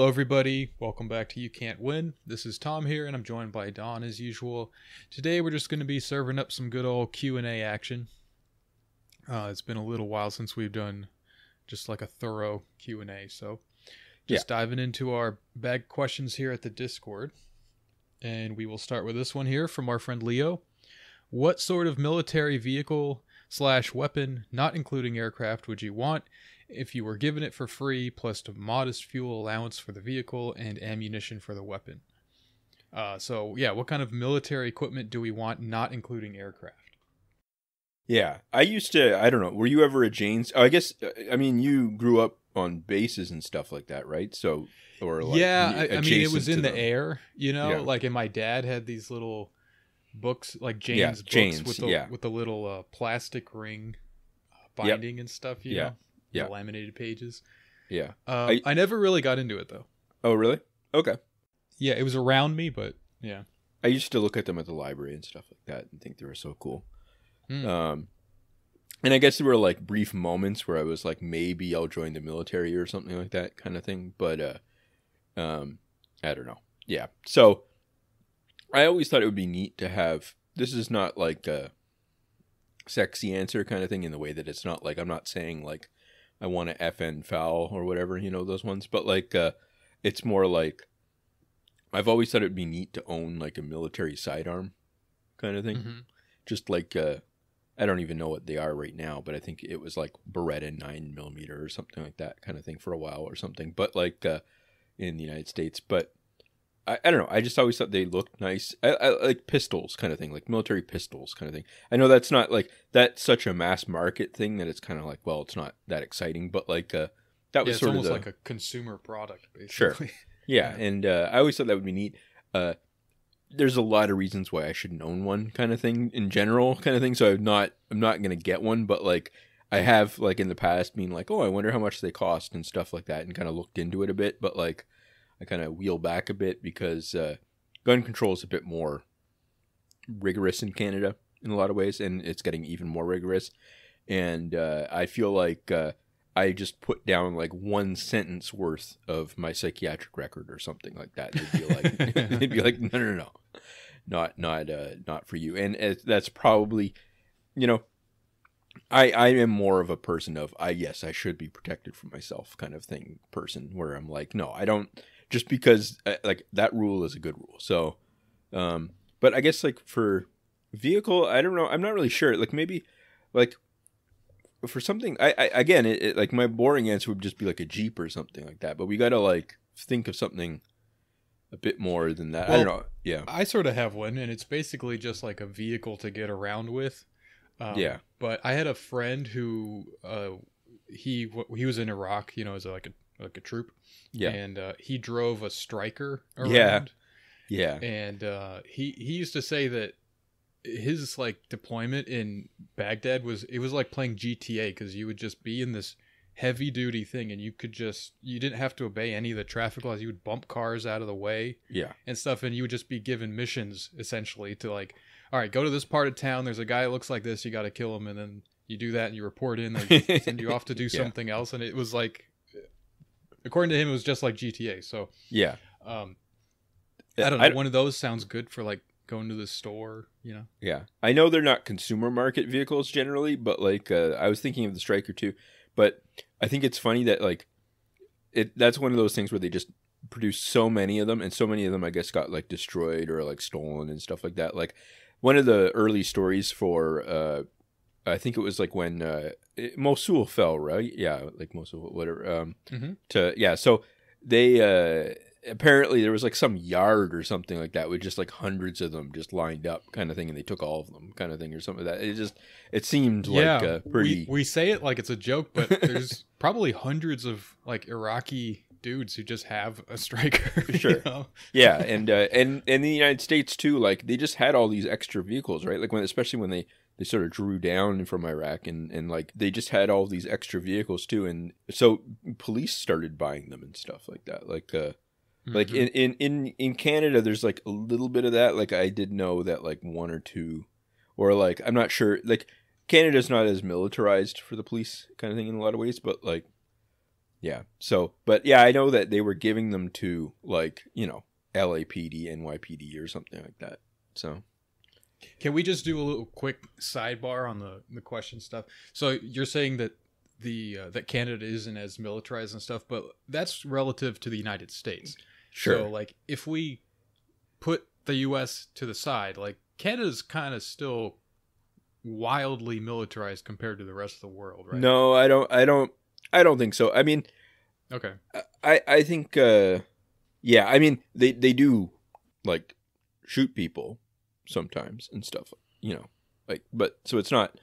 Hello, everybody. Welcome back to You Can't Win. This is Tom here, and I'm joined by Don as usual. Today, we're just going to be serving up some good old Q&A action. It's been a little while since we've done just like a thorough Q&A, so just diving into our bag questions here at the Discord. And we will start with this one here from our friend Leo. What sort of military vehicle / weapon, not including aircraft, would you want if you were given it for free, plus a modest fuel allowance for the vehicle and ammunition for the weapon? What kind of military equipment do we want, not including aircraft? Yeah, I don't know, were you ever a Janes? Oh, I mean, you grew up on bases and stuff like that, right? So, or like, I mean, it was in the them. air, and my dad had these little books, like Jane's books with the little plastic ring binding and stuff, you know? The laminated pages. Yeah. I never really got into it, though. Oh, really? Okay. Yeah, it was around me, but yeah. I used to look at them at the library and stuff like that and think they were so cool. And I guess there were like brief moments where I was like, maybe I'll join the military or something like that kind of thing. But I don't know. Yeah. So I always thought it would be neat to have, this is not like a sexy answer kind of thing in the way that it's not like, I'm not saying like I want to FN foul or whatever, those ones. But like, it's more like, I've always thought it'd be neat to own like a military sidearm kind of thing. Mm-hmm. Just like, I don't even know what they are right now, but I think it was like Beretta 9mm or something like that kind of thing for a while or something. But like in the United States, but I don't know. I just always thought they looked nice. I like pistols kind of thing, like military pistols kind of thing. I know that's not like, that's such a mass market thing that it's kind of like, well, it's not that exciting, but like that was it's sort almost of like a consumer product, basically. Sure. Yeah, and I always thought that would be neat. There's a lot of reasons why I shouldn't own one kind of thing in general kind of thing. So I'm not going to get one, but like I have like in the past been like, oh, I wonder how much they cost and stuff like that and kind of looked into it a bit. But like I kind of wheel back a bit because gun control is a bit more rigorous in Canada in a lot of ways. And it's getting even more rigorous. And I feel like I just put down like one sentence worth of my psychiatric record or something like that. They'd be like, no, not for you. And that's probably, I am more of a person of, yes, I should be protected for myself kind of thing person where I'm like, no, I don't, just because like that rule is a good rule. So, but I guess like for vehicle, I don't know. I'm not really sure. Like maybe like, for something, I again, like my boring answer would just be like a Jeep or something like that. But we got to like think of something a bit more than that. Well, I don't know. Yeah. I sort of have one, and it's basically just like a vehicle to get around with. But I had a friend who he was in Iraq, as like a troop. Yeah. And he drove a Striker around. Yeah. And he used to say that his like deployment in Baghdad was like playing GTA, because you would just be in this heavy duty thing and you didn't have to obey any of the traffic laws. You would bump cars out of the way and stuff, and you would just be given missions essentially to like, all right, go to this part of town, there's a guy that looks like this, you got to kill him, and then you do that and you report in, they send you off to do something else. And it was like, according to him, it was just like GTA. So I don't know, one of those sounds good for like going to the store, Yeah. I know they're not consumer market vehicles generally, but like I was thinking of the Striker too. But I think it's funny that like that's one of those things where they just produce so many of them, and so many of them I guess got like destroyed or like stolen and stuff like that. Like one of the early stories for I think it was like when Mosul fell, right? Yeah, like Mosul, whatever. So they apparently there was like some yard or something like that with just like hundreds of them just lined up kind of thing, and they took all of them kind of thing or something like that. It seemed like pretty... We say it like it's a joke, but there's probably hundreds of like Iraqi dudes who just have a Striker. Sure. Yeah, and in the United States too, like they just had all these extra vehicles, right? Like especially when they sort of drew down from Iraq, and like they just had all these extra vehicles too, and so police started buying them and stuff like that. Like like in Canada, there's like a little bit of that. Like I did know that like one or two, or like I'm not sure. Like Canada's not as militarized for the police kind of thing in a lot of ways, but like Yeah. So, but yeah, I know that they were giving them to like, LAPD, NYPD or something like that. So, Can we just do a little quick sidebar on the question stuff? So you're saying that that Canada isn't as militarized and stuff, but that's relative to the United States. sure. So like if we put the US to the side, like Canada's kind of still wildly militarized compared to the rest of the world, right? No, I don't think so. I mean, Okay. I think yeah, I mean they do like shoot people sometimes and stuff, like, but so it's not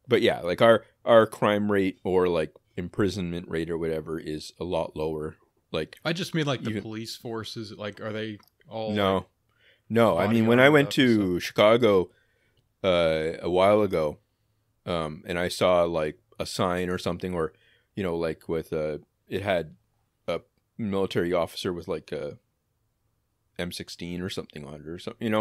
but yeah, like our crime rate or like imprisonment rate or whatever is a lot lower. Like, I just mean like the even police forces, like are they all no, like, no. I body mean, when I armored went up and stuff? to Chicago a while ago, and I saw like a sign or something, or like with it had a military officer with like a M16 or something on it or something,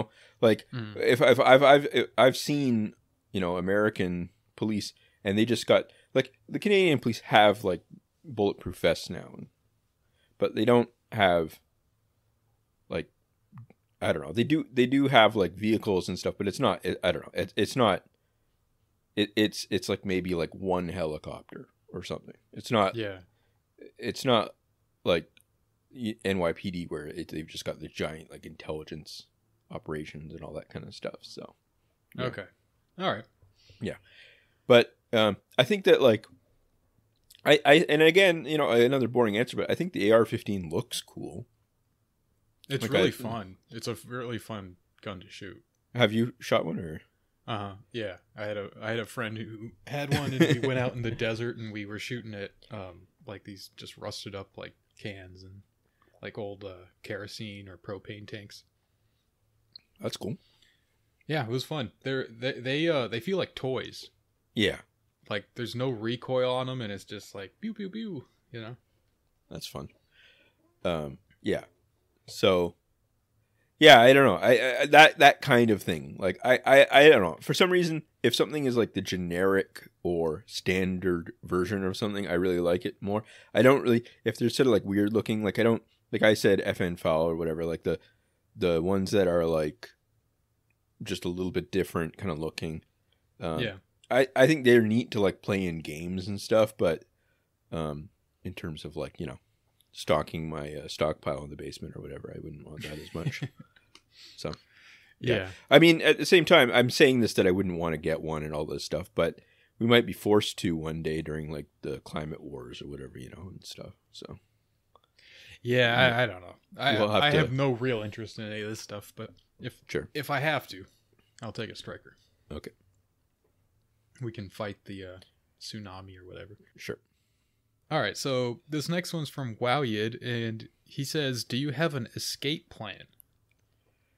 like Mm. if I've seen American police, and they just got like the Canadian police have like bulletproof vests now, but they don't have like, I don't know, they do have like vehicles and stuff, but it's not I don't know, it's not it's like maybe like one helicopter or something. Yeah. It's not like NYPD where they've just got the giant like intelligence operations and all that kind of stuff. So yeah. Okay. All right. But I think that like I and again, another boring answer, but I think the AR-15 looks cool. It's Like, really fun. It's a really fun gun to shoot. Have you shot one or? Yeah. I had a friend who had one, and we went out in the desert and we were shooting at like these just rusted up like cans and like old kerosene or propane tanks. That's cool. Yeah, it was fun. They feel like toys. Yeah, Like there's no recoil on them, and it's just like pew pew pew. that's fun. Yeah. So, yeah, I don't know. I that kind of thing. Like I don't know. For some reason, if something is like the generic or standard version of something, I really like it more. I don't really, if they're sort of like weird looking, like I don't, like I said, FN foul or whatever, like the ones that are like just a little bit different kind of looking. Yeah. I think they're neat to like play in games and stuff, but in terms of like, stocking my stockpile in the basement or whatever, I wouldn't want that as much. So, Yeah. I mean, at the same time, I'm saying this that I wouldn't want to get one and all this stuff, but we might be forced to one day during like the climate wars or whatever, and stuff. So, Yeah, I don't know. We'll have I to- have no real interest in any of this stuff, but sure. if I have to, I'll take a striker. Okay. We can fight the tsunami or whatever. Sure. All right, so this next one's from Wowyid, and he says, "Do you have an escape plan?"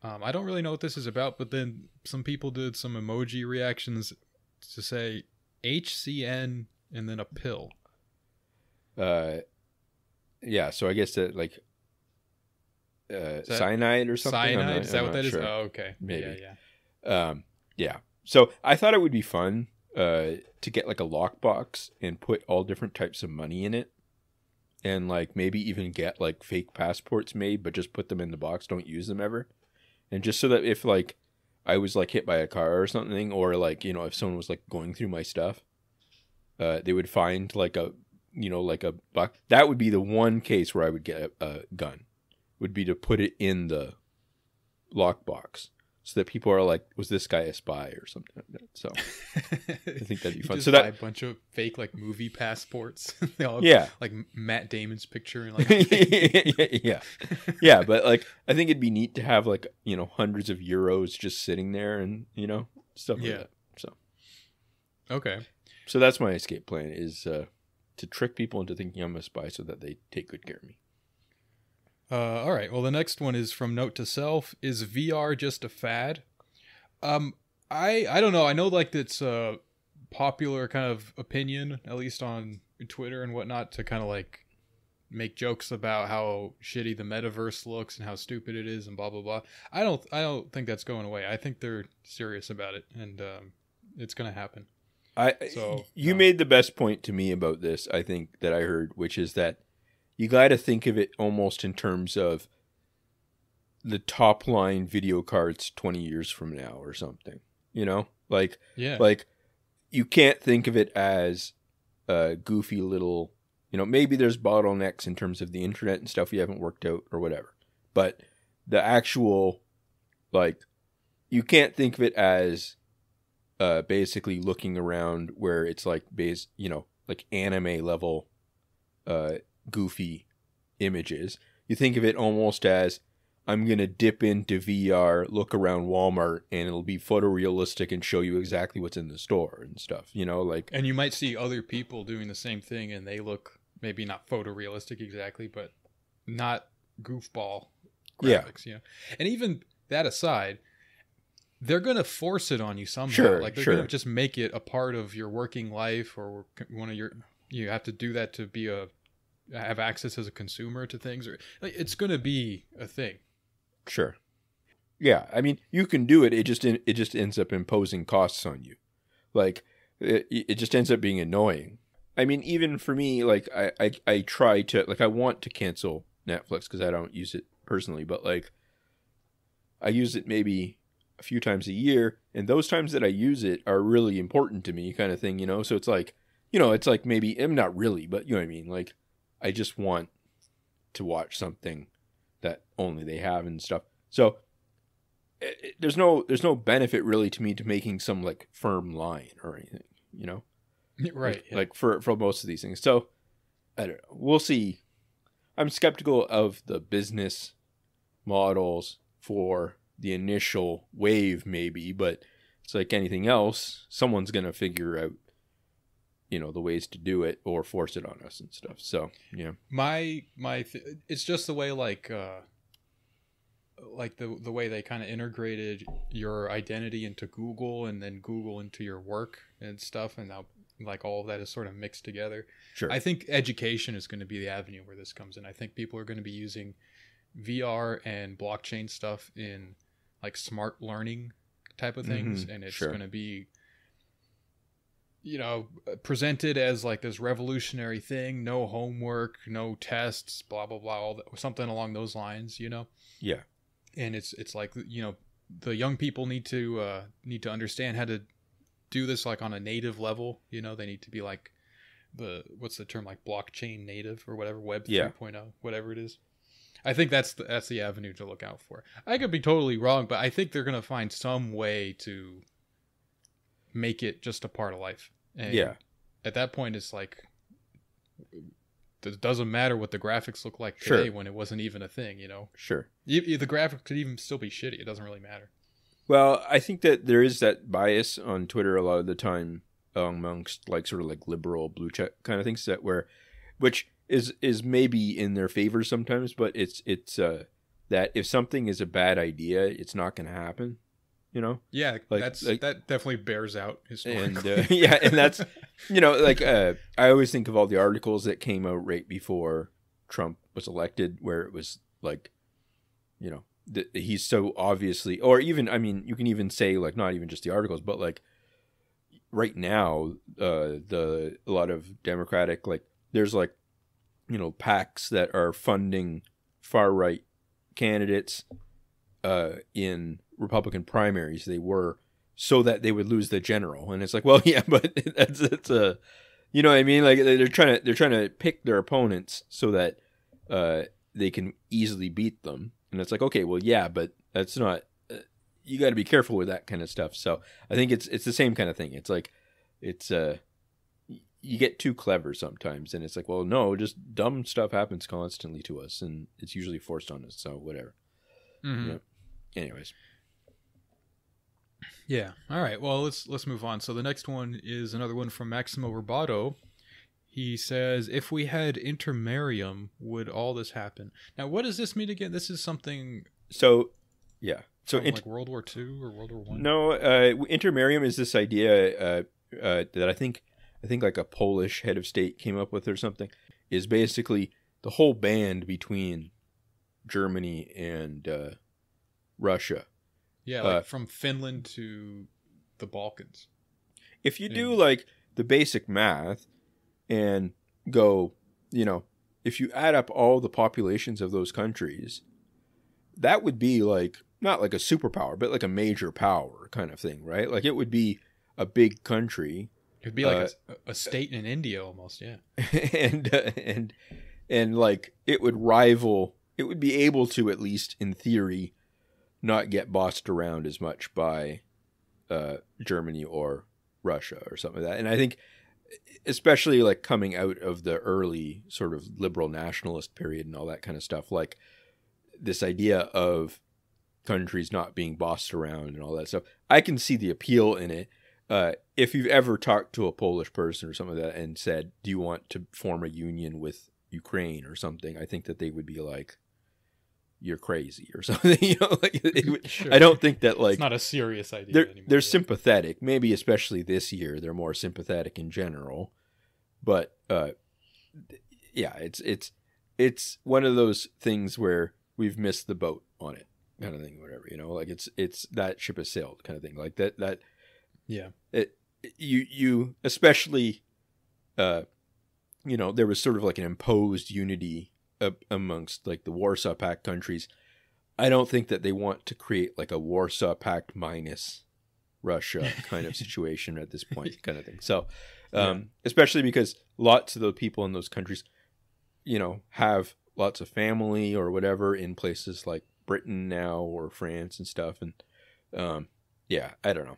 I don't really know what this is about, but then some people did some emoji reactions to say HCN and then a pill. Yeah, so I guess that like that cyanide or something. Cyanide? Is that what that is? Sure. Oh, okay. Maybe. Yeah. Yeah. So I thought it would be fun to get like a lockbox and put all different types of money in it, and like maybe even get like fake passports made, but just put them in the box, don't use them ever, and just so that if like I was like hit by a car or something, or like if someone was like going through my stuff, they would find like a like a box. That would be the one case where I would get a gun, would be to put it in the lockbox. So that people are like, was this guy a spy or something like that? So I think that'd be fun. Just So buy that a bunch of fake like movie passports. They all have, yeah, like Matt Damon's picture and like yeah. But like, I think it'd be neat to have like hundreds of euros just sitting there and stuff like Yeah. that. So Okay. so that's my escape plan, is to trick people into thinking I'm a spy so that they take good care of me. All right. Well, the next one is from Note to Self. Is VR just a fad? I don't know. I know like it's a popular kind of opinion, at least on Twitter and whatnot, to kind of like make jokes about how shitty the metaverse looks and how stupid it is and blah blah blah. I don't think that's going away. I think they're serious about it, and it's gonna happen. You made the best point to me about this, I think, that I heard, which is that you got to think of it almost in terms of the top line video cards 20 years from now or something, you know, like you can't think of it as a goofy little, you know, maybe there's bottlenecks in terms of the internet and stuff you haven't worked out or whatever, but the actual, like, you can't think of it as basically looking around where it's like you know, like anime level goofy images. You think of it almost as, I'm going to dip into VR, look around Walmart, and it'll be photorealistic and show you exactly what's in the store and stuff, you know, like. And you might see other people doing the same thing, and they look maybe not photorealistic exactly, but not goofball graphics, you know. And even that aside, they're going to force it on you somehow. Sure, like they're going to just make it a part of your working life, or one of your, you have to do that to be have access as a consumer to things, or like, it's going to be a thing. Sure. Yeah, I mean, you can do it. It just ends up imposing costs on you. Like, it just ends up being annoying. I mean, even for me, like, I try to, like, I want to cancel Netflix because I don't use it personally, but, like, I use it maybe a few times a year, and those times that I use it are really important to me, kind of thing, you know? So it's like, you know, it's like maybe, I'm not really, but you know what I mean? Like, I just want to watch something that only they have and stuff. So there's no benefit really to me to making some like firm line or anything, you know? Right. Like for most of these things. So I don't know. We'll see. I'm skeptical of the business models for the initial wave maybe, but it's like anything else, someone's going to figure out, you know, the ways to do it or force it on us and stuff. So, yeah. It's just the way like the way they kind of integrated your identity into Google and then Google into your work and stuff, and now like all of that is sort of mixed together. Sure. I think education is going to be the avenue where this comes in. I think people are going to be using VR and blockchain stuff in like smart learning type of things, and it's going to be, you know, presented as like this revolutionary thing, no homework, no tests, blah blah blah, all that, something along those lines, you know. Yeah. And it's like, you know, the young people need to understand how to do this like on a native level, you know. They need to be like what's the term, like blockchain native or whatever, web 3.0, whatever it is. I think that's the avenue to look out for. I could be totally wrong, but I think they're going to find some way to make it just a part of life. And at that point, it's like, it doesn't matter what the graphics look like today when it wasn't even a thing, you know? Sure. The graphics could even still be shitty. It doesn't really matter. Well, I think that there is that bias on Twitter a lot of the time amongst like sort of like liberal blue check kind of things which is maybe in their favor sometimes, but it's that if something is a bad idea, it's not going to happen, you know? Yeah, that definitely bears out historically. And and that's, you know, like I always think of all the articles that came out right before Trump was elected, where it was like, you know, he's so obviously, or even, I mean, you can even say like not even just the articles, but like right now, a lot of Democratic, like there's like, you know, PACs that are funding far right candidates in Republican primaries. They were so that they would lose the general, and it's like, well, yeah, but that's a, you know what I mean? Like they're trying to pick their opponents so that they can easily beat them, and it's like, okay, well, yeah, but that's not. You got to be careful with that kind of stuff. So I think it's the same kind of thing. It's like you get too clever sometimes, and it's like, well, no, just dumb stuff happens constantly to us, and it's usually forced on us. So whatever. Mm-hmm. You know? Anyways. Yeah. All right. Well, let's move on. So the next one is another one from Maximo Roboto. He says, if we had intermarium, would all this happen? Now, what does this mean again? This is something. So, yeah. So like World War II or World War I? No, intermarium is this idea that I think like a Polish head of state came up with or something, is basically the whole band between Germany and Russia. Yeah, like from Finland to the Balkans. if you do like the basic math and go, if you add up all the populations of those countries, that would be like, not like a superpower, but like a major power kind of thing, right? Like it would be a big country. It'd be like a state in India almost, yeah. and like it would rival, it would be able to, at least in theory, not get bossed around as much by Germany or Russia or something like that. And I think, especially like coming out of the early sort of liberal nationalist period and all that kind of stuff, like this idea of countries not being bossed around and all that stuff, I can see the appeal in it. If you've ever talked to a Polish person or something like that and said, do you want to form a union with Ukraine or something, I think that they would be like, you're crazy or something. Sure. I don't think that like, it's not a serious idea anymore. They're sympathetic, maybe especially this year they're more sympathetic in general, but yeah, it's one of those things where we've missed the boat on it kind of thing, whatever, like it's that ship has sailed kind of thing, like that yeah, you especially there was sort of like an imposed unity amongst like the Warsaw Pact countries. I don't think that they want to create like a Warsaw Pact minus Russia kind of situation at this point, kind of thing. So, especially because lots of the people in those countries, have lots of family or whatever in places like Britain now or France and stuff. And I don't know.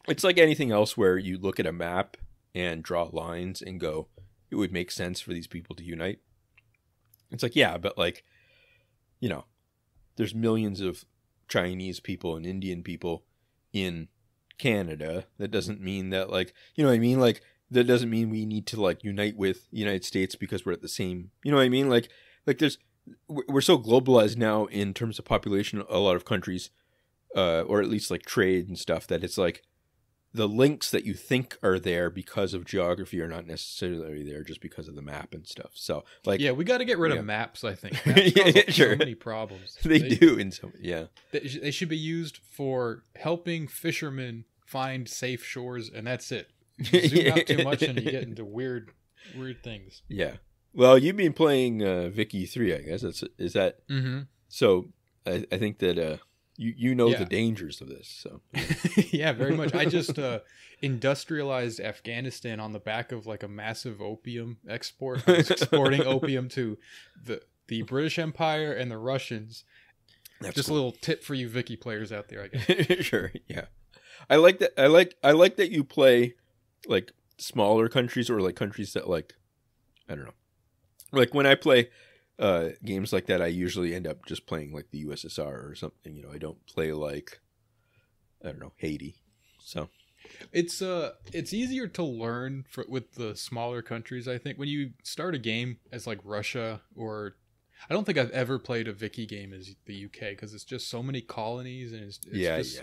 It's like anything else where you look at a map and draw lines and go, it would make sense for these people to unite. It's like, yeah, but like, there's millions of Chinese people and Indian people in Canada. That doesn't mean that like, you know what I mean? Like, that doesn't mean we need to like unite with the United States because we're at the same, you know what I mean? Like we're so globalized now in terms of population, a lot of countries, or at least like trade and stuff, that it's like, the links that you think are there because of geography are not necessarily there just because of the map and stuff. So, like, we got to get rid of maps. I think maps cause sure. so many problems. They do in some, They should be used for helping fishermen find safe shores, and that's it. You zoom out too much, and you get into weird things. Yeah. Well, you've been playing Vicky 3, I guess. Is that? Mm-hmm. So I think that. You know the dangers of this, so yeah, very much. I just industrialized Afghanistan on the back of like a massive opium export. I was exporting opium to the British Empire and the Russians. That's just cool. A little tip for you Vicky players out there, I guess. Sure, yeah. I like that. I like that you play like smaller countries or like countries that like, I don't know. Like when I play games like that, I usually end up just playing like the USSR or something. I don't play like, I don't know, Haiti. So it's easier to learn with the smaller countries. I think when you start a game as like Russia, or I don't think I've ever played a Vicky game as the UK because it's just so many colonies and it's just,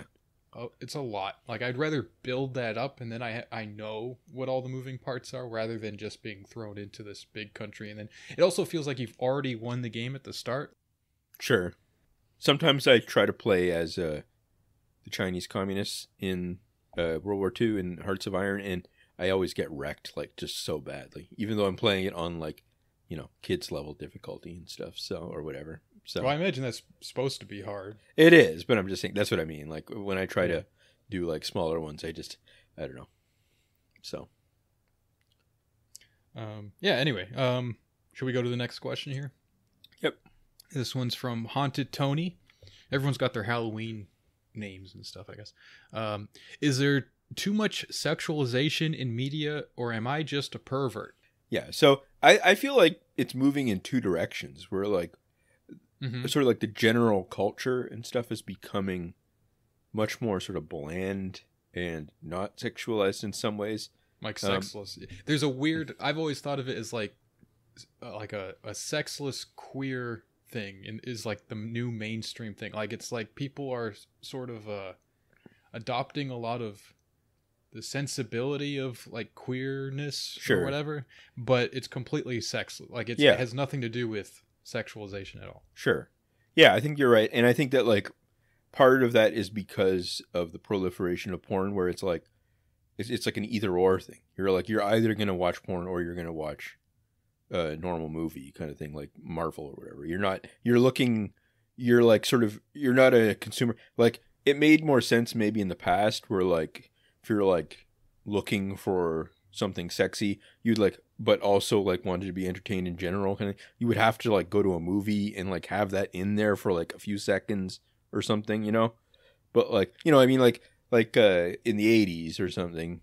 it's a lot. Like I'd rather build that up and then I know what all the moving parts are rather than just being thrown into this big country. And then it also feels like you've already won the game at the start. Sure. Sometimes I try to play as the Chinese communists in World War II in Hearts of Iron, and I always get wrecked like just so badly, even though I'm playing it on like, kids level difficulty and stuff. So, or whatever. So, well, I imagine that's supposed to be hard. It is, but I'm just saying that's what I mean. Like when I try to do like smaller ones, I don't know. So, Anyway, should we go to the next question here? Yep. This one's from Haunted Tony. Everyone's got their Halloween names and stuff, I guess. Is there too much sexualization in media, or am I just a pervert? Yeah. So I feel like it's moving in two directions. Where like. Mm-hmm. Sort of like the general culture and stuff is becoming much more sort of bland and not sexualized in some ways. Like sexless. There's a weird, I've always thought of it as like a sexless queer thing, and is like the new mainstream thing. Like it's like people are sort of adopting a lot of the sensibility of like queerness or whatever, but it's completely sexless. Like it has nothing to do with sexualization at all. Sure. Yeah, I think you're right. And I think that like part of that is because of the proliferation of porn, where it's like it's like an either or thing. You're either gonna watch porn or you're gonna watch a normal movie kind of thing, like Marvel or whatever. You're like sort of, you're not a consumer. Like, it made more sense maybe in the past where like if you're like looking for something sexy, you'd like, but also like wanted to be entertained in general kind of, you would have to like go to a movie and like have that in there for like a few seconds or something, you know. But like, you know, I mean, like in the 80s or something,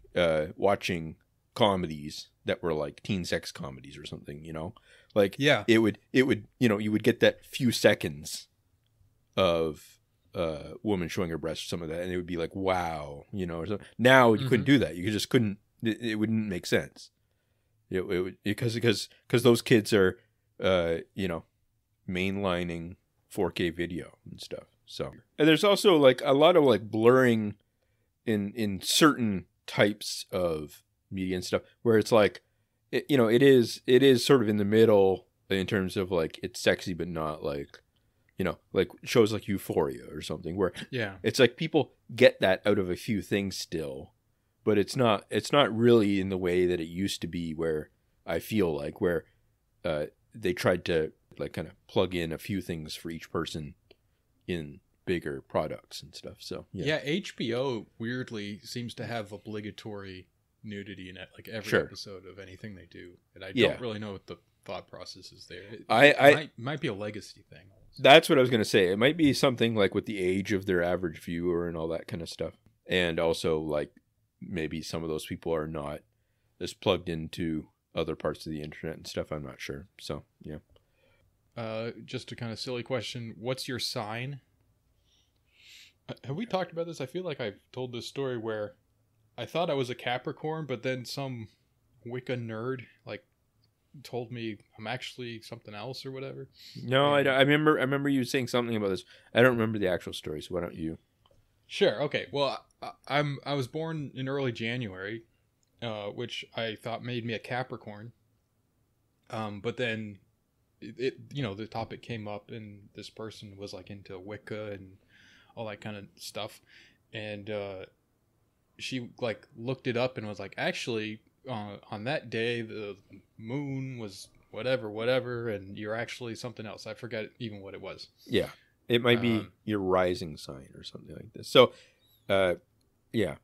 watching comedies that were like teen sex comedies or something, you know, like, Yeah. it would, you know, you would get that few seconds of woman showing her breast or some of that, and it would be like, wow, you know. Or something. Now you couldn't do that. You just couldn't. It wouldn't make sense. It would, because those kids are, you know, mainlining 4K video and stuff. So, and there's also like a lot of like blurring in certain types of media and stuff where it's like, you know, it is sort of in the middle in terms of like it's sexy but not like, you know, like shows like Euphoria or something where it's like people get that out of a few things still, but it's not really in the way that it used to be, where I feel like where they tried to like kind of plug in a few things for each person in bigger products and stuff. So yeah, HBO weirdly seems to have obligatory nudity in it, like every episode of anything they do, and I don't really know what the thought process is there. It might be a legacy thing. That's what I was going to say. It might be something like with the age of their average viewer and all that kind of stuff. And also like maybe some of those people are not as plugged into other parts of the internet and stuff. I'm not sure. So, yeah. Just a kind of silly question. What's your sign? Have we talked about this? I feel like I've told this story where I thought I was a Capricorn, but then some Wicca nerd like told me I'm actually something else or whatever. No, I remember you saying something about this. I don't remember the actual story, so why don't you? Sure. Okay. Well, I was born in early January, which I thought made me a Capricorn. But then it you know, the topic came up and this person was like into Wicca and all that kind of stuff, and she like looked it up and was like, actually, on that day the moon was whatever, and you're actually something else. I forget even what it was. Yeah, it might be your rising sign or something like this. So, yeah.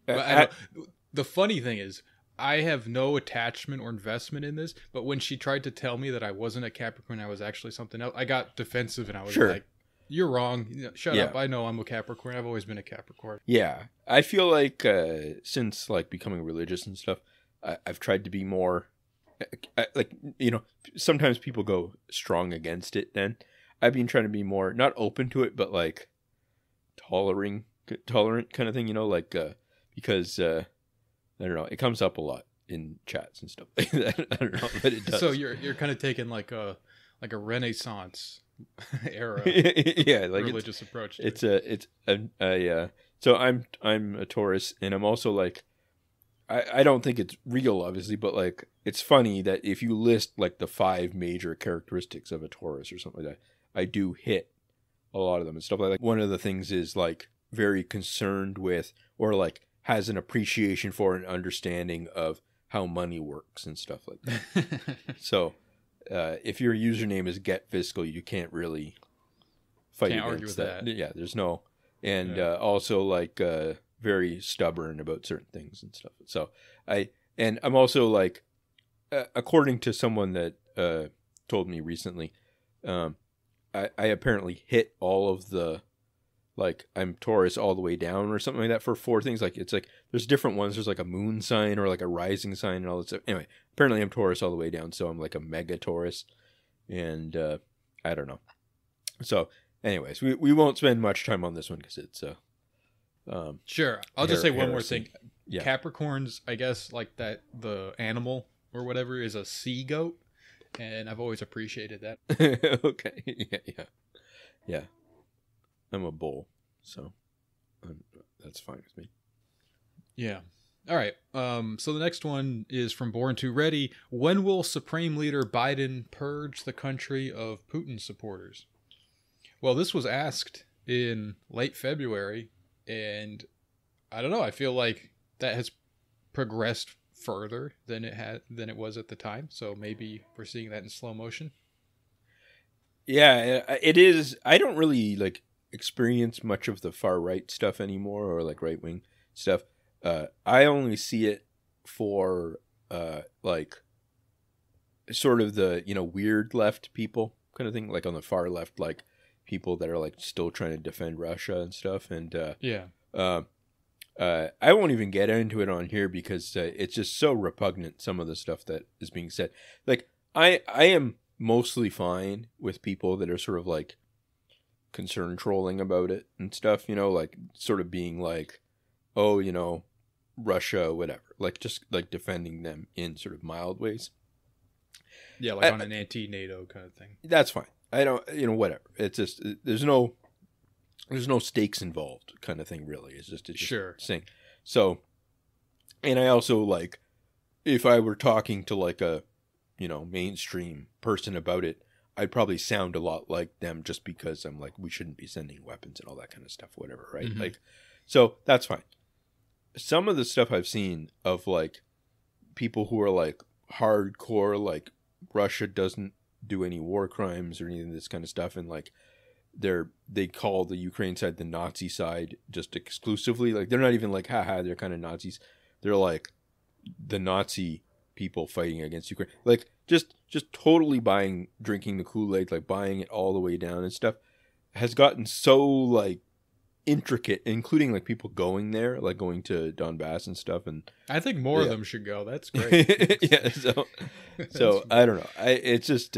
The funny thing is, I have no attachment or investment in this, but when she tried to tell me that I wasn't a Capricorn, I was actually something else, I got defensive and I was like, you're wrong. Shut up. I know I'm a Capricorn. I've always been a Capricorn. Yeah. I feel like since like becoming religious and stuff, I've tried to be more like, you know, sometimes people go strong against it. Then I've been trying to be more, not open to it, but like tolerant kind of thing, you know, like because I don't know, it comes up a lot in chats and stuff like that. I don't know, but it does. So you're kind of taking like a Renaissance era like religious approach to it's so I'm a Taurus, and I'm also like, I don't think it's real obviously, but like it's funny that if you list like the 5 major characteristics of a Taurus or something like that, I do hit a lot of them and stuff like that. One of the things is like very concerned with, or like has an appreciation for an understanding of how money works and stuff like that. So if your username is Get Fiscal, you can't really fight against that. Yeah, there's no, and also like very stubborn about certain things and stuff. So I'm also like, according to someone that told me recently, I apparently hit all of the, like, I'm Taurus all the way down or something like that for 4 things. Like, it's like there's different ones. There's like a moon sign or like a rising sign and all that stuff. Anyway, apparently I'm Taurus all the way down, so I'm like a mega Taurus, and I don't know. So, anyways, we won't spend much time on this one because it's sure. I'll just say one more thing. Yeah. Capricorns, I guess, like that the animal or whatever is a sea goat, and I've always appreciated that. Okay. Yeah. I'm a bull, so that's fine with me. Yeah. All right. So the next one is from Born to Ready. When will Supreme Leader Biden purge the country of Putin supporters? Well, this was asked in late February, and I don't know. I feel like that has progressed further than it was at the time. So maybe we're seeing that in slow motion. Yeah, it is. I don't really like experience much of the far right stuff anymore, or like right wing stuff. I only see it for like sort of the weird left people kind of thing, like on the far left, like people that are like still trying to defend Russia and stuff. And I won't even get into it on here because it's just so repugnant, some of the stuff that is being said. Like I am mostly fine with people that are sort of like concern trolling about it and stuff, like sort of being like, oh, Russia, whatever, like just like defending them in sort of mild ways. Yeah, like on an anti-NATO kind of thing. That's fine. I don't, whatever. It's just there's no stakes involved kind of thing, really. It's just sure saying. So, and I also like, if I were talking to like a mainstream person about it, I'd probably sound a lot like them just because I'm like, we shouldn't be sending weapons and all that kind of stuff, whatever, right? Mm-hmm. Like, so that's fine. Some of the stuff I've seen of like people who are like hardcore, like Russia doesn't do any war crimes or any of this kind of stuff, and like they call the Ukraine side the Nazi side just exclusively. Like they're not even like, haha, they're kind of Nazis. They're like the Nazi people fighting against Ukraine. Like just totally drinking the Kool-Aid, like buying it all the way down and stuff, has gotten so like intricate, including like people going there, like going to Donbass and stuff. And I think more of them should go. That's great. Yeah. So I don't know. It's just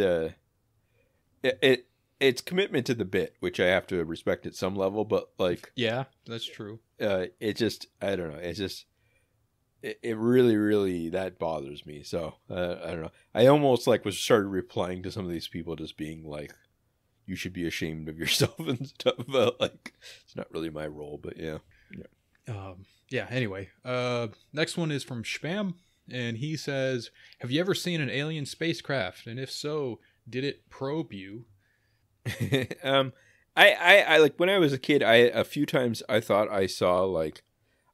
it's commitment to the bit, which I have to respect at some level. But like, yeah, that's true. It just, I don't know. It's just, it really, really, that bothers me. So I don't know. I almost like started replying to some of these people, just being like, you should be ashamed of yourself and stuff. But like, it's not really my role. But yeah. Anyway, next one is from Spam, and he says, "Have you ever seen an alien spacecraft? And if so, did it probe you?" I like when I was a kid, a few times I thought I saw like,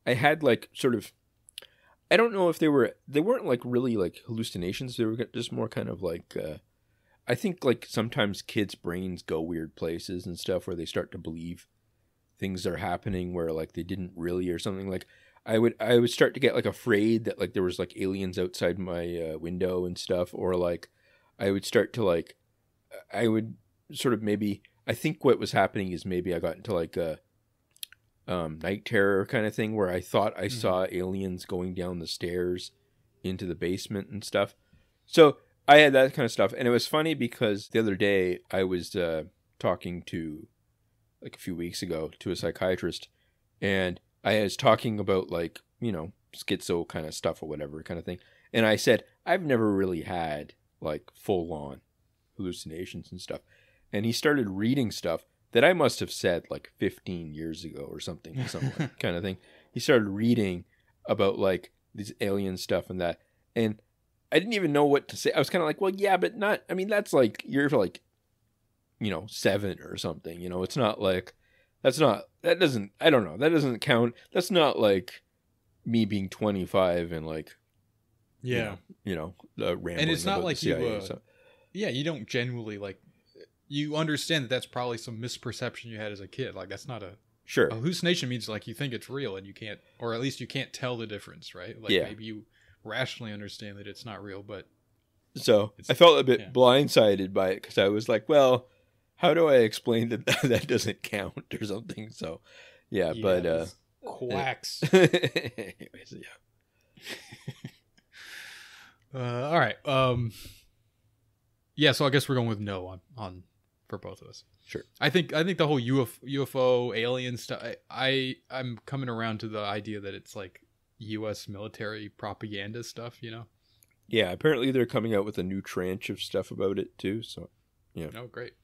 I had like sort of, I don't know if they weren't like really like hallucinations. They were just more kind of like, I think like sometimes kids' brains go weird places and stuff where they start to believe things are happening where like they didn't really, or something. Like I would start to get like afraid that like there was like aliens outside my window and stuff, or like I would start to like, I would sort of maybe, I think what was happening is maybe I got into like a night terror kind of thing where I thought I saw aliens going down the stairs into the basement and stuff. So I had that kind of stuff. And it was funny because the other day I was talking to, like a few weeks ago, to a psychiatrist, and I was talking about like, schizo kind of stuff or whatever kind of thing. And I said, I've never really had like full on hallucinations and stuff. And he started reading stuff that I must have said like 15 years ago or something kind of thing. He started reading about like these alien stuff and that. And I didn't even know what to say. I was kind of like, well, yeah, but not, I mean, that's like, you're like, 7 or something, it's not like, that doesn't count. That's not like me being 25 and like, rambling. And it's not like CIA, you don't genuinely like, you understand that that's probably some misperception you had as a kid. Like that's not a hallucination. Means like you think it's real and you can't, or at least you can't tell the difference, right? Like maybe you rationally understand that it's not real, but so I felt a bit blindsided by it because I was like, well, how do I explain that that doesn't count or something? So but quacks. Anyways, all right. So I guess we're going with no on for both of us. Sure. I think the whole UFO alien stuff, I'm coming around to the idea that it's like U.S. military propaganda stuff, Yeah, apparently they're coming out with a new tranche of stuff about it too, so yeah. Oh, great.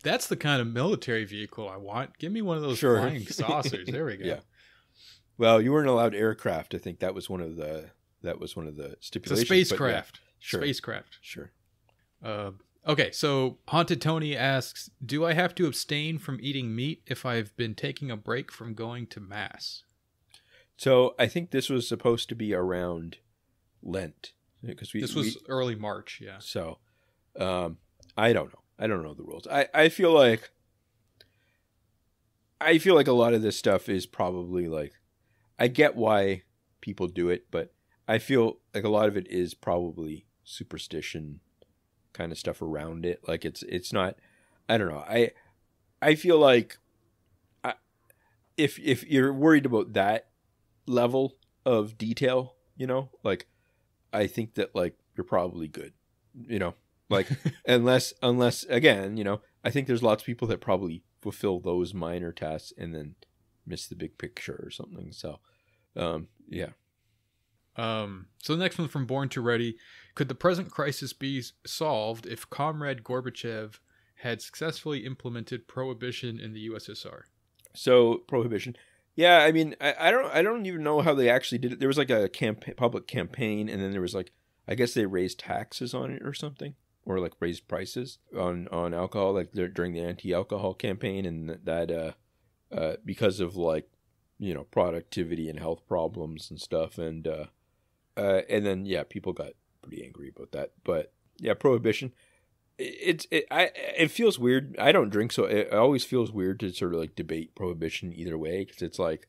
That's the kind of military vehicle I want. Give me one of those flying saucers. There we go. Yeah. Well, you weren't allowed aircraft. I think that was one of the stipulations. It's a spacecraft. Sure. Spacecraft. Sure. Okay, so Haunted Tony asks, do I have to abstain from eating meat if I've been taking a break from going to mass? So I think this was supposed to be around Lent, because this was early March. Yeah. So, I don't know. I don't know the rules. I feel like a lot of this stuff is probably like, I get why people do it, but I feel like a lot of it is probably superstition kind of stuff around it. Like it's not, I don't know. I feel like if you're worried about that level of detail, like, I think that, like, you're probably good, like, unless again, I think there's lots of people that probably fulfill those minor tasks and then miss the big picture or something. So, yeah. So the next one from Born to Ready: could the present crisis be solved if Comrade Gorbachev had successfully implemented prohibition in the USSR? So prohibition. Yeah, I mean, I don't even know how they actually did it. There was like a public campaign, and then there was like, I guess they raised taxes on it or something, or like raised prices on alcohol, like during the anti-alcohol campaign, and that because of, like, productivity and health problems and stuff, and then yeah, people got pretty angry about that. But yeah, prohibition. It feels weird. I don't drink, so it always feels weird to sort of like debate prohibition either way, because it's like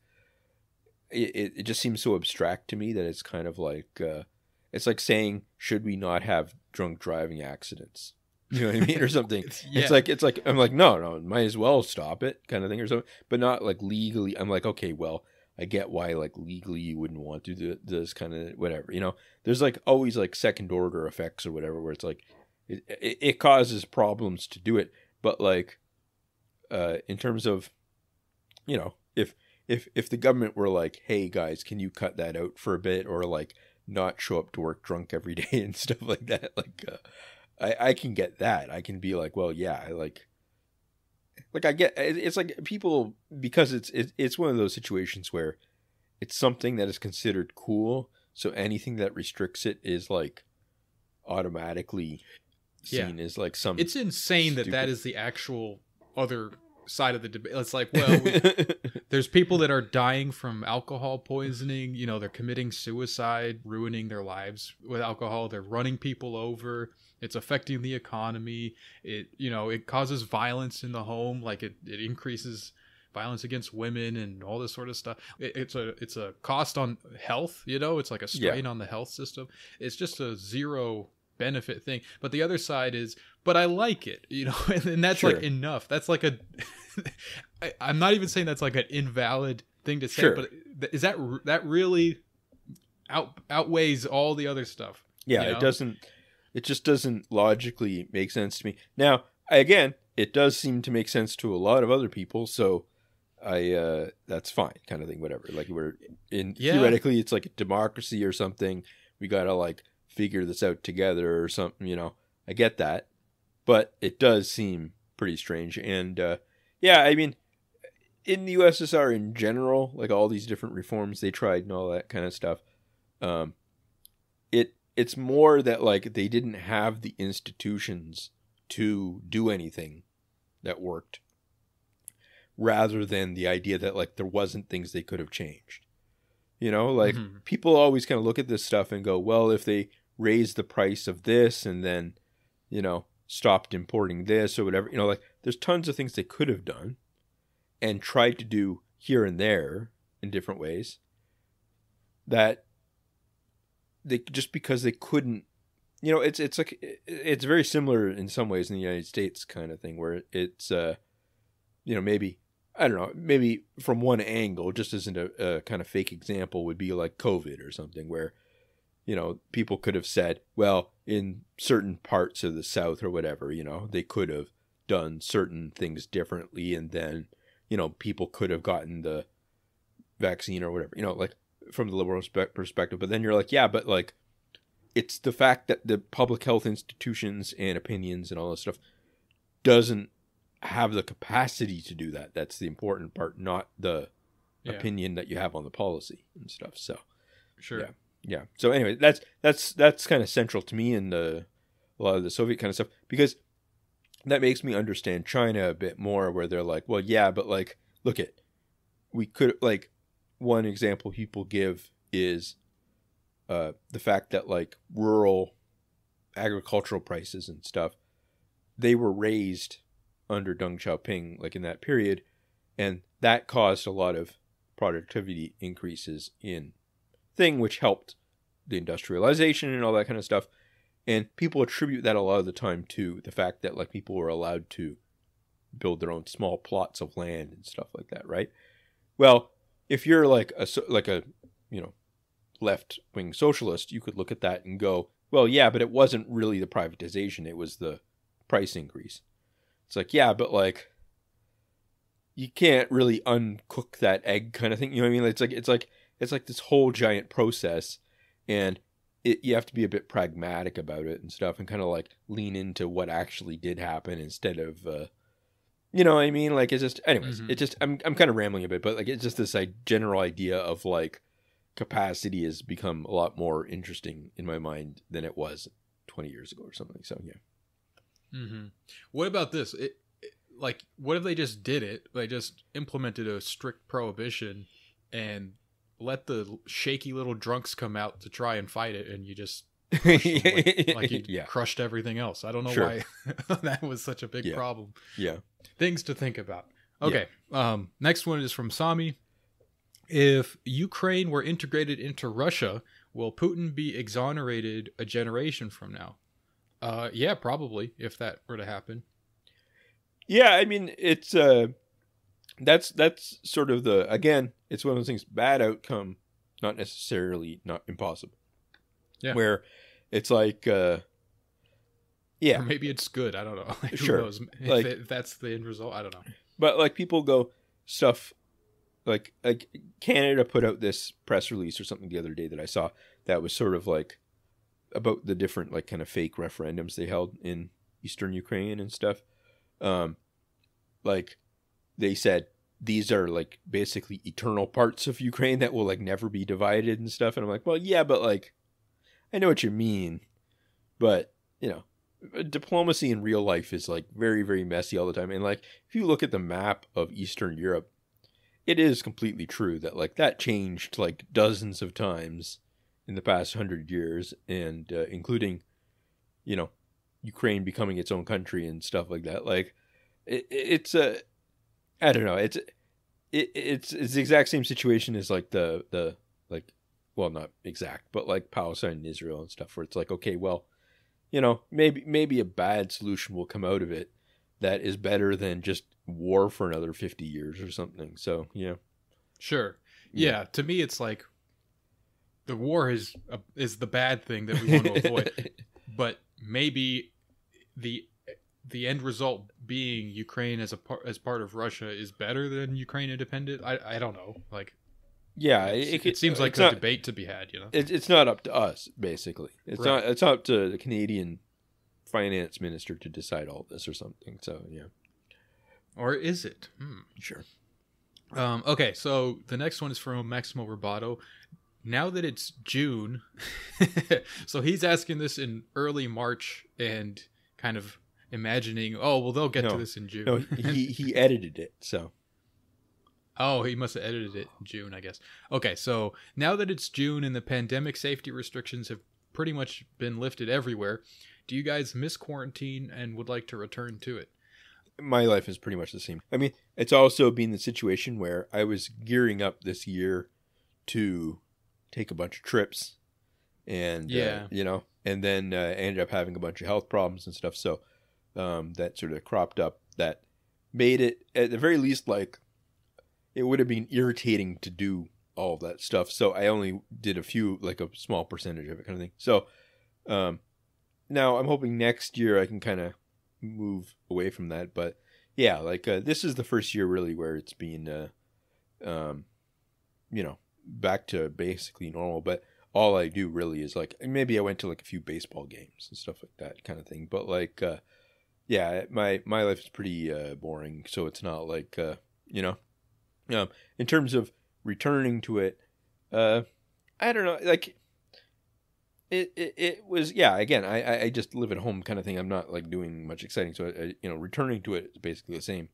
it just seems so abstract to me that it's kind of like it's like saying, should we not have drunk driving accidents? You know what I mean, or something. Yeah. It's like I'm like, no, might as well stop it, kind of thing, or something, but not like legally. I'm like, okay, well, I get why, like, legally you wouldn't want to do this kind of whatever. There's like always like second order effects or whatever, where it's like, it causes problems to do it, but like in terms of, if the government were like, hey guys, can you cut that out for a bit, or like not show up to work drunk every day and stuff like that, like I can get that. I can be like, well, yeah, like I get it's like people, because it's one of those situations where it's something that is considered cool, so anything that restricts it is like automatically seen as like some. It's insane that is the actual other side of the debate. It's like, well, there's people that are dying from alcohol poisoning. They're committing suicide, ruining their lives with alcohol. They're running people over. It's affecting the economy. It causes violence in the home. Like it increases violence against women and all this sort of stuff. It's a cost on health. It's like a strain on the health system. It's just a zero benefit thing. But the other side is, but I like it, and that's like enough. That's like I'm not even saying that's like an invalid thing to say, but is that really outweighs all the other stuff? Yeah, it just doesn't logically make sense to me. Now, again, it does seem to make sense to a lot of other people, so that's fine, kind of thing, whatever. Like, theoretically, it's like a democracy or something. We gotta like figure this out together or something, I get that, but it does seem pretty strange. And yeah, I mean, in the USSR in general, like all these different reforms they tried and all that kind of stuff, it's more that like they didn't have the institutions to do anything that worked, rather than the idea that like there wasn't things they could have changed. Like people always kind of look at this stuff and go, well, if they raised the price of this and then, stopped importing this or whatever, like there's tons of things they could have done and tried to do here and there in different ways, that they, just because they couldn't, it's like, it's very similar in some ways in the United States kind of thing, where it's, maybe, I don't know, maybe from one angle, just as a kind of fake example, would be like COVID or something, where, people could have said, well, in certain parts of the South or whatever, they could have done certain things differently, and then, people could have gotten the vaccine or whatever, like from the liberal perspective. But then you're like, yeah, but like, it's the fact that the public health institutions and opinions and all this stuff doesn't have the capacity to do that. That's the important part, not the opinion that you have on the policy and stuff. So sure. Yeah. So anyway, that's kind of central to me in a lot of the Soviet kind of stuff, because that makes me understand China a bit more, where they're like, well, yeah, but like, look, we one example people give is the fact that like rural agricultural prices and stuff, they were raised under Deng Xiaoping, like in that period, and that caused a lot of productivity increases in thing, which helped the industrialization and all that kind of stuff. And people attribute that a lot of the time to the fact that like people were allowed to build their own small plots of land and stuff like that, right? Well, if you're like a left-wing socialist, you could look at that and go, well, yeah, but it wasn't really the privatization, it was the price increase. It's like, yeah, but like you can't really uncook that egg kind of thing. You know what I mean? It's like this whole giant process, and you have to be a bit pragmatic about it and stuff, and kind of like lean into what actually did happen instead of, you know what I mean? Like, it's just, anyways, It just, I'm kind of rambling a bit, but like, it's just this general idea of like capacity has become a lot more interesting in my mind than it was 20 years ago or something. So, yeah. Mm-hmm. What about this? Like, what if they just did it? They just implemented a strict prohibition and let the shaky little drunks come out to try and fight it, and you just like you crushed everything else. I don't know why that was such a big problem. Yeah. Things to think about. Okay. Yeah. Next one is from Sami. If Ukraine were integrated into Russia, will Putin be exonerated a generation from now? Yeah, probably, if that were to happen. Yeah, I mean, it's that's sort of it's one of those things, bad outcome, not necessarily not impossible. Yeah. Where it's like yeah. Or maybe it's good, I don't know. Who knows? If that's the end result, I don't know. But like people go stuff like Canada put out this press release or something the other day that I saw that was sort of like about the different like kind of fake referendums they held in Eastern Ukraine and stuff. Like they said these are like basically eternal parts of Ukraine that will like never be divided and stuff. And I'm like, well, yeah, but like, I know what you mean, but you know, diplomacy in real life is like very, very messy all the time. And like, if you look at the map of Eastern Europe, it is completely true that like that changed like dozens of times in the past 100 years, and including, you know, Ukraine becoming its own country and stuff like that. Like it's I don't know. It's the exact same situation as like the like, well, not exact, but like Palestine and Israel and stuff, where it's like, okay, well, you know, maybe a bad solution will come out of it that is better than just war for another 50 years or something. So, yeah. Sure. Yeah. To me, it's like the war is the bad thing that we want to avoid, but maybe the end result being Ukraine as part of Russia is better than Ukraine independent. I don't know. Like, yeah, it seems like a debate to be had. You know, it's not up to us. Basically, it's not. It's up to the Canadian finance minister to decide all this or something. So yeah, or is it? Sure. Okay, so the next one is from Maximo Roboto. Now that it's June, so he's asking this in early March and kind of imagining, oh, well, they'll get to this in June. No, he edited it, so. Oh, he must have edited it in June, I guess. Okay, so now that it's June and the pandemic safety restrictions have pretty much been lifted everywhere, do you guys miss quarantine and would like to return to it? My life is pretty much the same. I mean, it's also been the situation where I was gearing up this year to take a bunch of trips, and you know, and then ended up having a bunch of health problems and stuff. So that sort of cropped up, that made it at the very least like it would have been irritating to do all of that stuff. So I only did a few, like a small percentage of it, kind of thing. So now I'm hoping next year I can kind of move away from that. But yeah, like this is the first year really where it's been you know, back to basically normal. But all I do really is like, maybe I went to like a few baseball games and stuff like that kind of thing. But like yeah, my life is pretty boring, so it's not like you know, in terms of returning to it, I don't know, like it was, yeah, again, I just live at home kind of thing. I'm not like doing much exciting, so I, you know, returning to it is basically the same.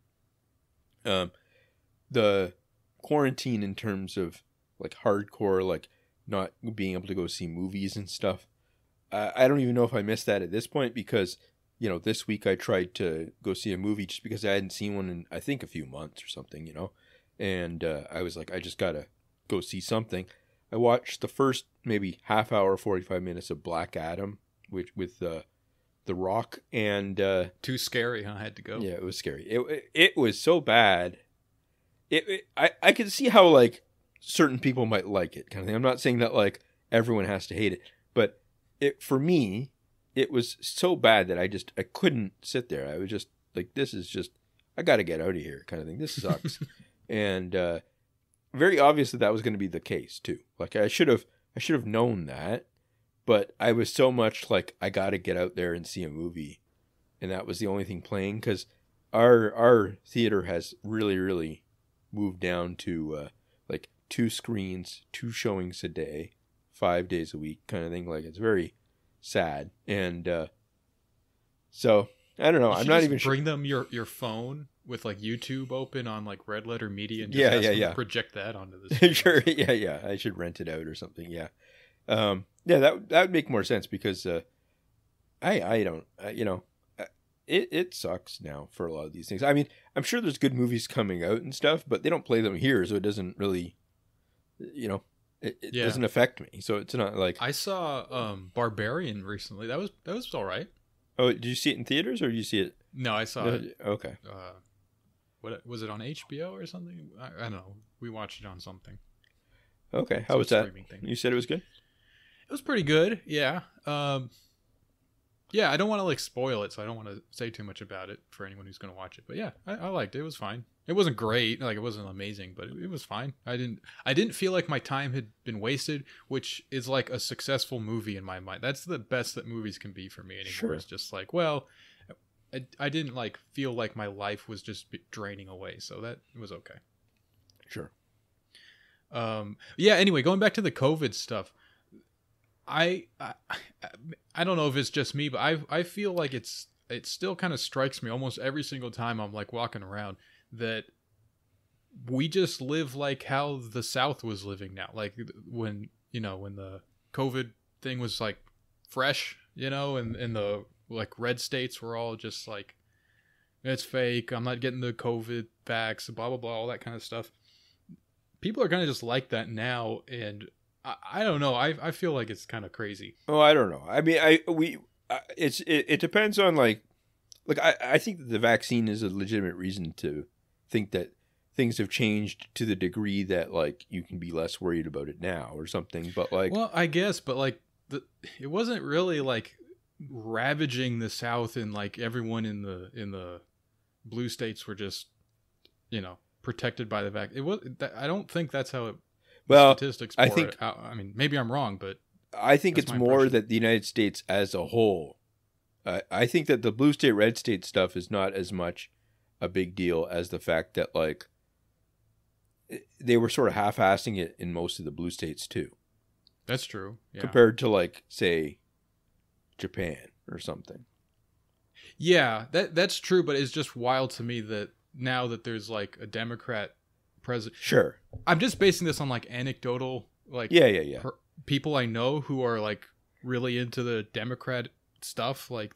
The quarantine in terms of like hardcore, like not being able to go see movies and stuff. I don't even know if I missed that at this point because, this week I tried to go see a movie just because I hadn't seen one in, I think, a few months or something, and I was like, I just gotta go see something. I watched the first maybe half hour, 45 minutes of Black Adam, with The Rock, and too scary, huh? I had to go. Yeah, it was scary. It was so bad. I could see how like certain people might like it, kind of thing. I'm not saying that like everyone has to hate it, but for me, it was so bad that I couldn't sit there. I was just like, this is just, I got to get out of here, kind of thing. This sucks, and very obvious that was going to be the case too. Like I should have known that, but I was so much like, I got to get out there and see a movie, and that was the only thing playing because our theater has really moved down to like 2 screens, 2 showings a day, 5 days a week, kind of thing. Like it's very sad, and so I don't know. I'm not even bring them your phone with like YouTube open on like Red Letter Media and just project that onto this. Sure, yeah. I should rent it out or something. Yeah, that would make more sense because I don't it sucks now for a lot of these things. I mean, I'm sure there's good movies coming out and stuff, but they don't play them here, so it doesn't really, it doesn't affect me. So it's not like I saw Barbarian recently. That was all right. Oh, did you see it in theaters or did you see it? No, I saw it. Okay. What was it on HBO or something? I don't know. We watched it on something. Okay, how was that? You said it was good? It was pretty good. Yeah. Yeah, I don't want to like spoil it, so I don't want to say too much about it for anyone who's going to watch it. But yeah, I liked it. It was fine. It wasn't great, like it wasn't amazing, but it was fine. I didn't feel like my time had been wasted, which is like a successful movie in my mind. That's the best that movies can be for me anymore. Sure. It's just like, well, I didn't like feel like my life was just draining away, so that was okay. Sure. Yeah. Anyway, going back to the COVID stuff. I don't know if it's just me, but I feel like it still kind of strikes me almost every single time I'm like walking around that we just live like how the South was living now. Like when the COVID thing was like fresh, and the like red states were all just like, it's fake, I'm not getting the COVID vax, blah, blah, blah, all that kind of stuff. People are kind of just like that now, and I don't know. I feel like it's kind of crazy. Oh, I don't know. I mean, it depends on like I think that the vaccine is a legitimate reason to think that things have changed to the degree that like you can be less worried about it now or something. But like, well, I guess, but like it wasn't really like ravaging the South and like everyone in the blue states were just protected by the vaccine. It was. I don't think that's how it. Well, statistics I think. I mean, maybe I'm wrong, but I think it's more that the United States as a whole. I think that the blue state, red state stuff is not as much a big deal as the fact that like they were sort of half-assing it in most of the blue states too. That's true. Yeah. Compared to like say Japan or something. Yeah, that's true, but it's just wild to me that now that there's like a Democrat president. Sure. I'm just basing this on like anecdotal like people I know who are like really into the Democrat stuff, like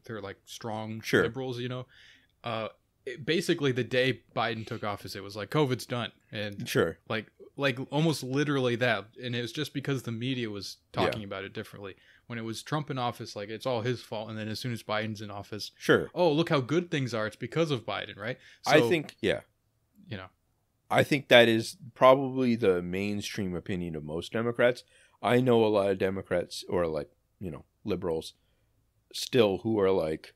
they're like strong liberals, basically the day Biden took office it was like COVID's done, and like almost literally that, and it was just because the media was talking about it differently. When it was Trump in office, like it's all his fault, and then as soon as Biden's in office, oh, look how good things are, it's because of Biden, right? So, I think I think that is probably the mainstream opinion of most Democrats. I know a lot of Democrats or like, liberals still who are like,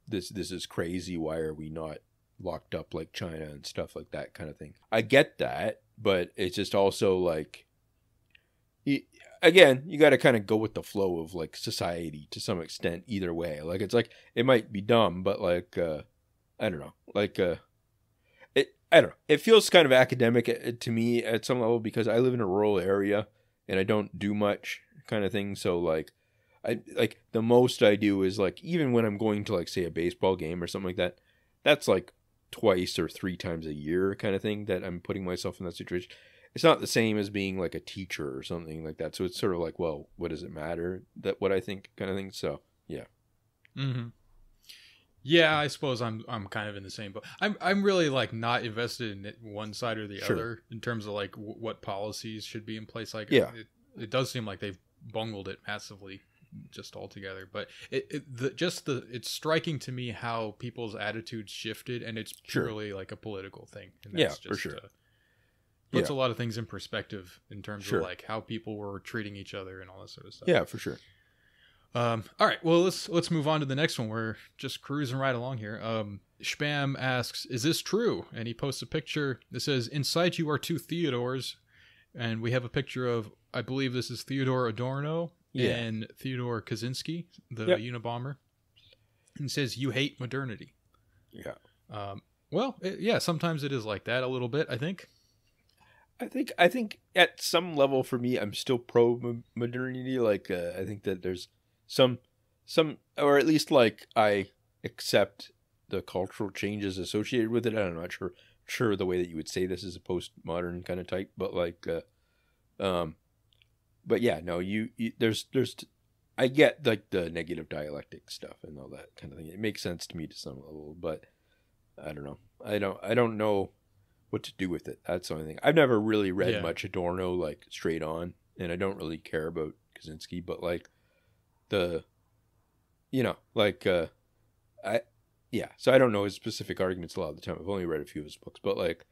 this is crazy. Why are we not locked up like China and stuff like that kind of thing? I get that, but it's just also like, again, you got to kind of go with the flow of like society to some extent either way. Like, it's like, it might be dumb, but like, I don't know, like, I don't know. It feels kind of academic to me at some level because I live in a rural area and I don't do much kind of thing. So like, the most I do is like, even when I'm going to like say a baseball game or something like that, that's like twice or three times a year kind of thing that I'm putting myself in that situation. It's not the same as being like a teacher or something like that. So it's sort of like, well, what does it matter that what I think kind of thing. So yeah. Mm-hmm. Yeah, I suppose I'm kind of in the same boat. I'm really like not invested in one side or the other in terms of like what policies should be in place. Like, yeah, it does seem like they've bungled it massively just altogether. But it's striking to me how people's attitudes shifted, and it's purely like a political thing. And that's just, for sure. Puts a lot of things in perspective in terms of like how people were treating each other and all that sort of stuff. Yeah, for sure. All right, well let's move on to the next one. We're just cruising right along here. Spam asks, "Is this true?" And he posts a picture that says, "Inside you are two Theodores," and we have a picture of, I believe this is Theodore Adorno and Theodore Kaczynski, the Unabomber. And it says, "You hate modernity." Yeah. Sometimes it is like that a little bit. I think at some level for me, I'm still pro modernity. Like I think that there's some, or at least like I accept the cultural changes associated with it. I'm not sure the way that you would say this is a postmodern kind of type, but like, but yeah, no, there's I get like the negative dialectic stuff and all that kind of thing. It makes sense to me to some level, but I don't know. I don't know what to do with it. That's the only thing. I've never really read much Adorno like straight on, and I don't really care about Kaczynski, but like so I don't know his specific arguments a lot of the time. I've only read a few of his books, but like,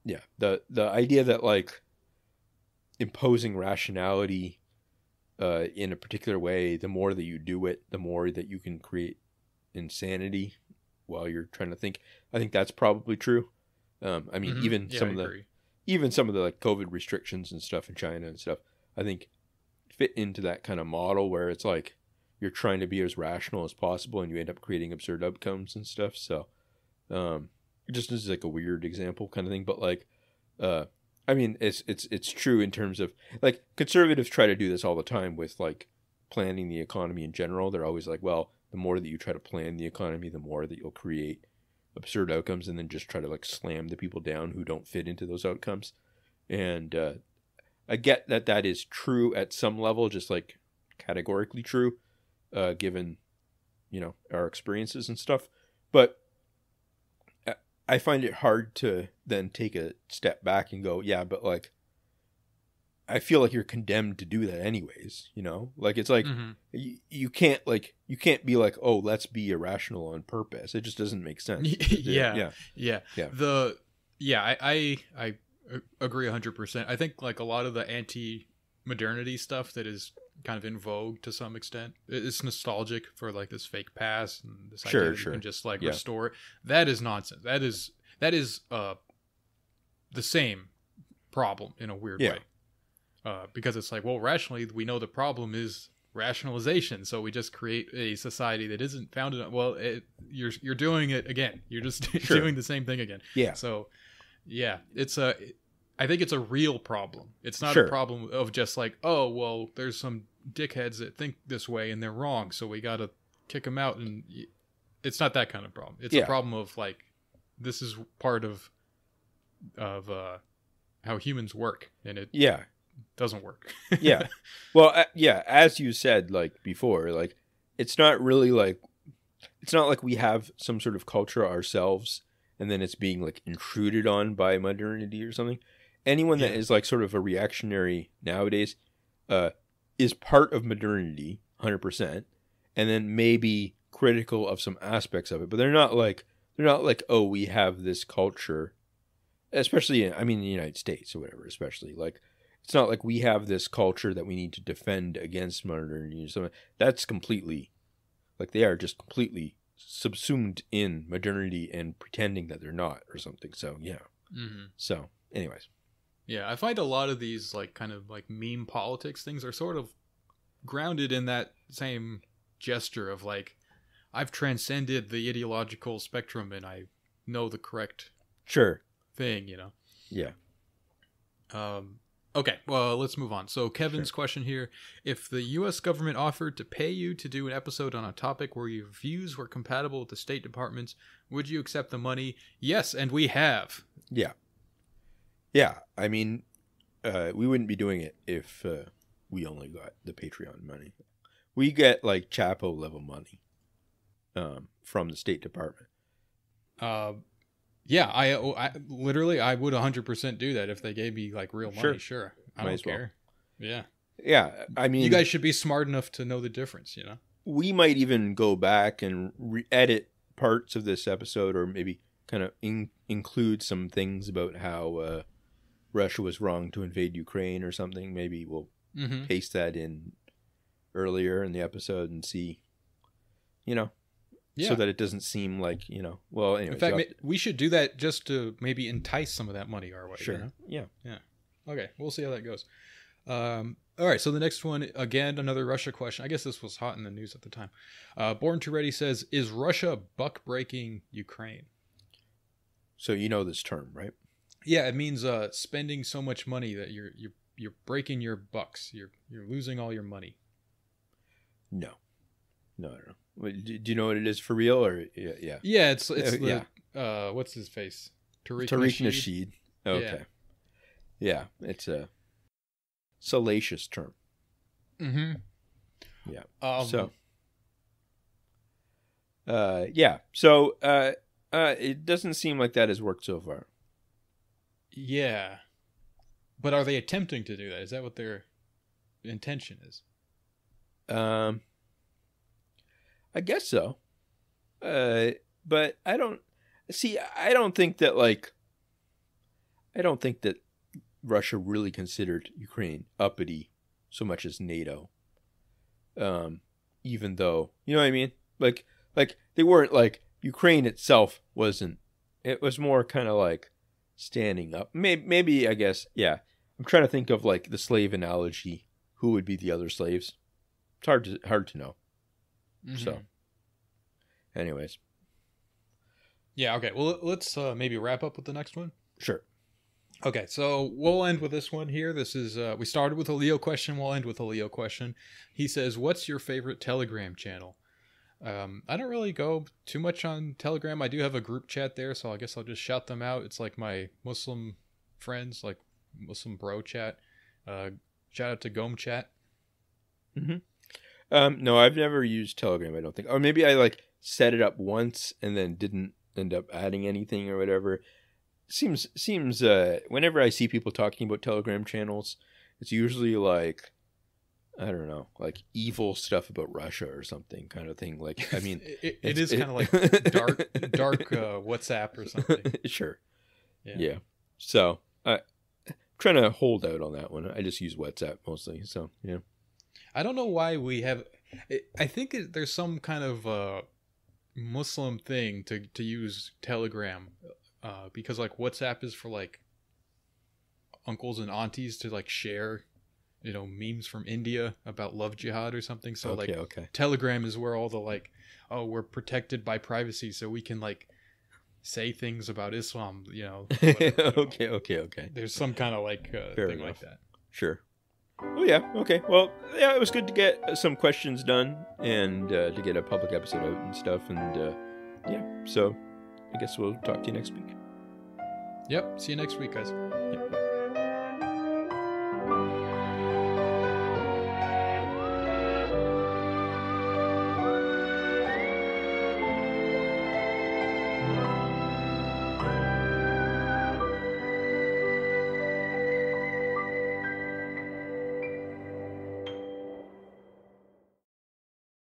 yeah, the idea that like imposing rationality in a particular way, the more that you do it, the more that you can create insanity while you're trying to think. I think that's probably true. I mean, even some of the like COVID restrictions and stuff in China and stuff, I think fit into that kind of model where it's like you're trying to be as rational as possible and you end up creating absurd outcomes and stuff. So, it just is like a weird example kind of thing. But like, I mean, it's true in terms of like conservatives try to do this all the time with like planning the economy in general. They're always like, well, the more that you try to plan the economy, the more that you'll create absurd outcomes, and then just try to like slam the people down who don't fit into those outcomes. And I get that is true at some level, just like categorically true, given our experiences and stuff. But I find it hard to then take a step back and go, yeah, but like I feel like you're condemned to do that anyways, like it's like you can't be like, oh, let's be irrational on purpose. It just doesn't make sense. Yeah. I agree 100%. I think like a lot of the anti-modernity stuff that is kind of in vogue to some extent, it's nostalgic for like this fake past and this idea that you can just like restore it. That is nonsense. That is the same problem in a weird way. Because it's like, well, rationally, we know the problem is rationalization, so we just create a society that isn't founded on. Well, you're doing it again. You're just doing the same thing again. Yeah. So, yeah, I think it's a real problem. It's not a problem of just like, oh, well, there's some dickheads that think this way and they're wrong, so we got to kick them out. And it's not that kind of problem. It's a problem of like, this is part of how humans work, and it doesn't work. Well, as you said like before, like it's not like we have some sort of culture ourselves and then it's being like intruded on by modernity or something. Anyone that is like sort of a reactionary nowadays is part of modernity 100%, and then maybe critical of some aspects of it, but they're not like, oh, we have this culture, especially in the United States or whatever, especially like it's not like we have this culture that we need to defend against modernity or something. That's completely, like they are just completely subsumed in modernity and pretending that they're not or something. So, yeah. So, anyways. Yeah, I find a lot of these like kind of like meme politics things are sort of grounded in that same gesture of like, I've transcended the ideological spectrum and I know the correct thing, Yeah. Okay, well, let's move on. So, Kevin's question here: if the U.S. government offered to pay you to do an episode on a topic where your views were compatible with the State Department's, would you accept the money? Yes, and we have. Yeah. Yeah. I mean, we wouldn't be doing it if we only got the Patreon money. We get like Chapo level money from the State Department. Yeah, I literally I would 100% do that if they gave me like real money. Sure, I Might don't as well. care. Yeah, Yeah. I mean, you guys should be smart enough to know the difference. You know. we might even go back and edit parts of this episode, or maybe kind of include some things about how Russia was wrong to invade Ukraine or something. Maybe we'll paste that in earlier in the episode and see, so that it doesn't seem like, well, anyway. In fact, we should do that just to maybe entice some of that money our way. Sure. You know? Yeah. Okay, we'll see how that goes. All right, so the next one, again, another Russia question. I guess this was hot in the news at the time. Born to Ready says, is Russia buck-breaking Ukraine? So you know this term, right? Yeah, it means spending so much money that you're breaking your bucks. You're losing all your money. No, I don't know. Do you know what it is for real, or yeah? Yeah, it's what's his face? Tariq Nasheed. Okay. Yeah, it's a salacious term. Mm-hmm. Yeah. So it doesn't seem like that has worked so far. Yeah. But are they attempting to do that? Is that what their intention is? I guess so. But I don't think that Russia really considered Ukraine uppity so much as NATO. Even though, you know what I mean? Like they weren't like, Ukraine itself wasn't, it was more kind of like standing up. Maybe I guess, yeah. I'm trying to think of like the slave analogy. Who would be the other slaves? It's hard to know. Mm-hmm. So, anyways. Yeah, okay. Well, let's maybe wrap up with the next one. Sure. Okay, so we'll end with this one here. This is, we started with a Leo question. We'll end with a Leo question. He says, what's your favorite Telegram channel? I don't really go too much on Telegram. I do have a group chat there, so I guess I'll just shout them out. It's like my Muslim friends, like Muslim bro chat. Shout out to Gom Chat. Mm-hmm. No, I've never used Telegram, I don't think. Or maybe I like set it up once and then didn't end up adding anything or whatever. Seems whenever I see people talking about Telegram channels, it's usually like, I don't know, like evil stuff about Russia or something kind of thing. Like, I mean, it is kind of like dark WhatsApp or something. Sure. Yeah. So I'm trying to hold out on that one. I just use WhatsApp mostly. So, yeah. I don't know why we have, I think there's some kind of Muslim thing to use Telegram. Because like WhatsApp is for like uncles and aunties to like share, memes from India about love jihad or something. So okay. Telegram is where all the like, oh, we're protected by privacy, so we can like say things about Islam. Okay. There's some kind of like thing enough. Like that. Sure. Oh yeah. Okay. Well, yeah, it was good to get some questions done and to get a public episode out and stuff. And yeah, so I guess we'll talk to you next week. Yep. See you next week, guys.